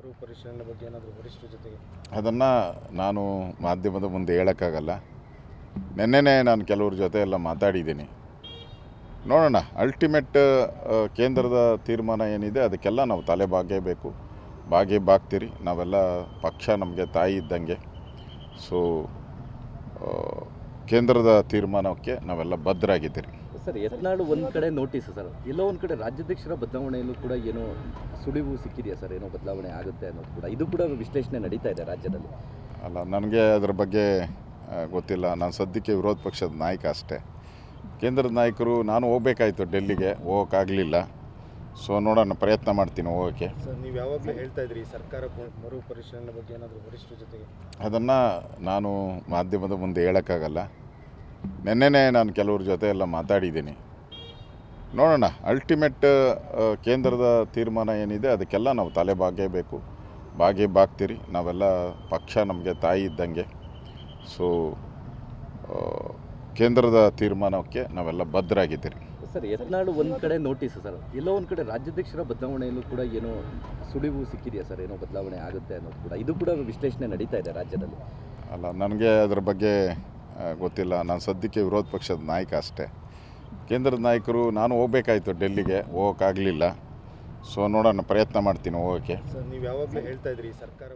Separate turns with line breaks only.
ಮರುಪರಿಶೀಲನೆ ಬಗ್ಗೆ ಏನಾದರೂ ವರಿಷ್ಠರ ಜೊತೆಗೆ
ಅದನ್ನು ನಾನು ಮಾಧ್ಯಮದ ಮುಂದೆ ಹೇಳೋಕ್ಕಾಗಲ್ಲ. ನೆನ್ನೆನೇ ನಾನು ಕೆಲವ್ರ ಜೊತೆ ಎಲ್ಲ ಮಾತಾಡಿದ್ದೀನಿ. ನೋಡೋಣ, ಅಲ್ಟಿಮೇಟ್ ಕೇಂದ್ರದ ತೀರ್ಮಾನ ಏನಿದೆ ಅದಕ್ಕೆಲ್ಲ ನಾವು ತಲೆ ಬಾಗ್ತೀರಿ. ನಾವೆಲ್ಲ ಪಕ್ಷ ನಮಗೆ ತಾಯಿ ಇದ್ದಂಗೆ. ಸೊ ಕೇಂದ್ರದ ತೀರ್ಮಾನಕ್ಕೆ ನಾವೆಲ್ಲ ಬದ್ಧರಾಗಿದ್ದೀರಿ.
ಸರ್, ಯತ್ನಾಳು ಒಂದು ಕಡೆ ನೋಟಿಸ್ ಸರ್, ಎಲ್ಲೋ ಒಂದು ಕಡೆ ರಾಜ್ಯಾಧ್ಯಕ್ಷರ ಬದಲಾವಣೆಯಲ್ಲೂ ಕೂಡ ಏನೋ ಸುಳಿವು ಸಿಕ್ಕಿದೆಯಾ ಸರ್? ಏನೋ ಬದಲಾವಣೆ ಆಗುತ್ತೆ ಅನ್ನೋದು ಕೂಡ, ಇದು ಕೂಡ ವಿಶ್ಲೇಷಣೆ ನಡೀತಾ ಇದೆ ರಾಜ್ಯದಲ್ಲಿ.
ಅಲ್ಲ, ನನಗೆ ಅದರ ಬಗ್ಗೆ ಗೊತ್ತಿಲ್ಲ. ನಾನು ಸದ್ಯಕ್ಕೆ ವಿರೋಧ ಪಕ್ಷದ ನಾಯಕ ಅಷ್ಟೇ. ಕೇಂದ್ರದ ನಾಯಕರು, ನಾನು ಹೋಗಬೇಕಾಯ್ತು ಡೆಲ್ಲಿಗೆ, ಹೋಗೋಕ್ಕಾಗಲಿಲ್ಲ. ಸೊ ನೋಡೋಣ, ಪ್ರಯತ್ನ ಮಾಡ್ತೀನಿ ಹೋಗೋಕ್ಕೆ.
ಸರ್, ನೀವು ಯಾವಾಗಲೂ ಹೇಳ್ತಾ ಇದ್ರಿ ಸರ್ಕಾರ ಮರುಪರಿಶೀಲನೆ ಬಗ್ಗೆ ಏನಾದರೂ ವರಿಷ್ಠರ ಜೊತೆಗೆ
ಅದನ್ನು ನಾನು ಮಾಧ್ಯಮದ ಮುಂದೆ ಹೇಳೋಕ್ಕಾಗಲ್ಲ. ನೆನ್ನೆನೇ ನಾನು ಕೆಲವ್ರ ಜೊತೆ ಎಲ್ಲ ಮಾತಾಡಿದ್ದೀನಿ. ನೋಡೋಣ, ಅಲ್ಟಿಮೇಟ್ ಕೇಂದ್ರದ ತೀರ್ಮಾನ ಏನಿದೆ ಅದಕ್ಕೆಲ್ಲ ನಾವು ತಲೆ ಬಾಗ್ತೀರಿ. ನಾವೆಲ್ಲ ಪಕ್ಷ ನಮಗೆ ತಾಯಿ ಇದ್ದಂಗೆ. ಸೊ ಕೇಂದ್ರದ ತೀರ್ಮಾನಕ್ಕೆ ನಾವೆಲ್ಲ ಬದ್ಧರಾಗಿದ್ದೀರಿ.
ಸರ್, ಯತ್ನಾಳು ಒಂದು ಕಡೆ ನೋಟಿಸ್ ಸರ್, ಎಲ್ಲೋ ಒಂದು ಕಡೆ ರಾಜ್ಯಾಧ್ಯಕ್ಷರ ಬದಲಾವಣೆಯಲ್ಲೂ ಕೂಡ ಏನೋ ಸುಳಿವು ಸಿಕ್ಕಿದೆಯಾ ಸರ್? ಏನೋ ಬದಲಾವಣೆ ಆಗುತ್ತೆ ಅನ್ನೋದು ಕೂಡ, ಇದು ಕೂಡ ವಿಶ್ಲೇಷಣೆ ನಡೀತಾ ಇದೆ ರಾಜ್ಯದಲ್ಲಿ.
ಅಲ್ಲ, ನನಗೆ ಅದರ ಬಗ್ಗೆ ಗೊತ್ತಿಲ್ಲ. ನಾನು ಸದ್ಯಕ್ಕೆ ವಿರೋಧ ಪಕ್ಷದ ನಾಯಕ ಅಷ್ಟೇ. ಕೇಂದ್ರದ ನಾಯಕರು, ನಾನು ಹೋಗಬೇಕಾಯ್ತು ಡೆಲ್ಲಿಗೆ, ಹೋಗೋಕ್ಕಾಗಲಿಲ್ಲ. ಸೊ ನೋಡೋಣ, ಪ್ರಯತ್ನ ಮಾಡ್ತೀನಿ ಹೋಗೋಕ್ಕೆ.
ಸರ್, ನೀವು ಯಾವಾಗಲೂ ಹೇಳ್ತಾ ಇದ್ರಿ ಸರ್ಕಾರ